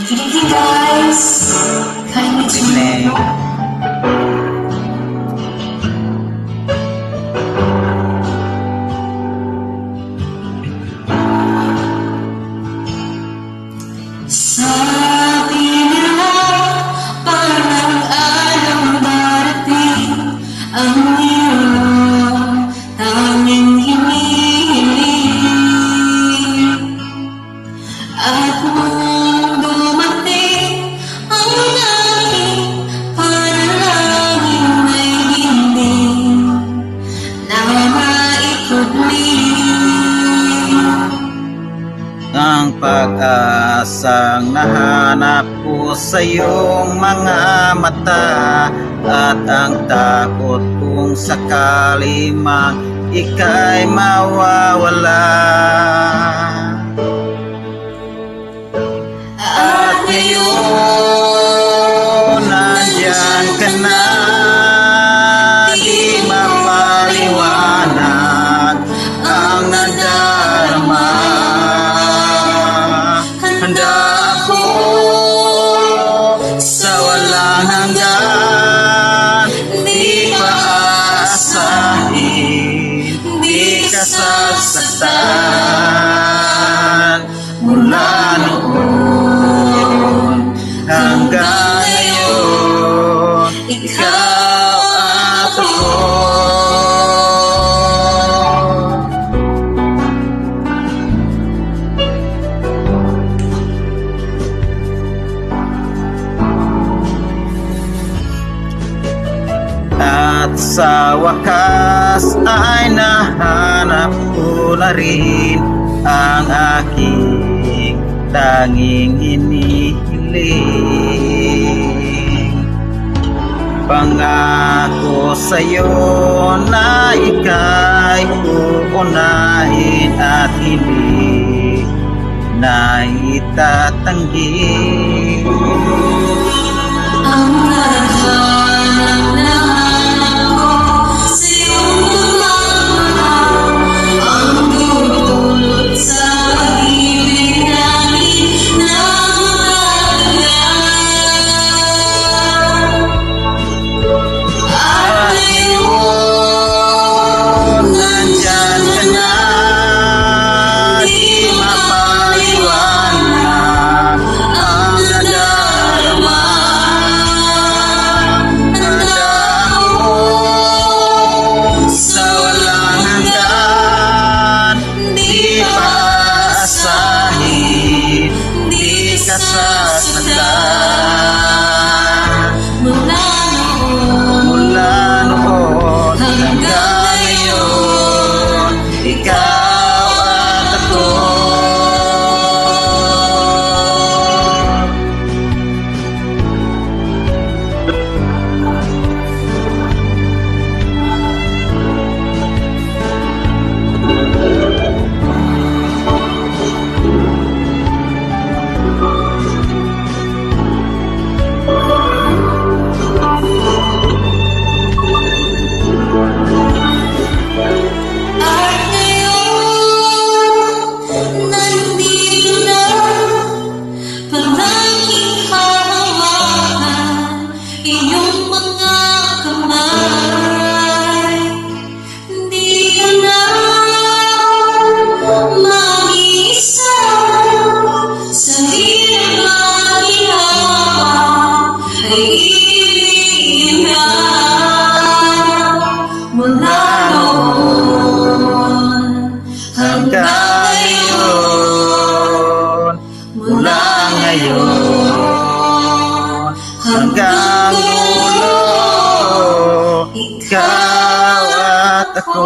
Good evening, guys. Kindly tune in. Sabi nila, parang alam darating ang iyong tanging hinihiling. At nung dumating ang aking panalangin ay dingding na maikutling. Ang pag-asang nahanap ko sa iyong mga mata, at ang takot kung sakali mang ika'y mawawala. At ngayon, nandyan ka na, di mapaliwanag ang nadarama. Handa ako sa walang hanggan, di paasahin, di ka sasaktan. Mula noon hanggang ngayon, ikaw at ako. At sa wakas ay nahanap ko na rin ang aking tanging hinihiling. Pangako sa'yo na ika'y uunahin at hindi na itatanggi. Ang naghanap na mula noon hanggang ngayon, ikaw at ako. Mula noon hanggang ngayon, mula ngayon hanggang dulo, ikaw at ako.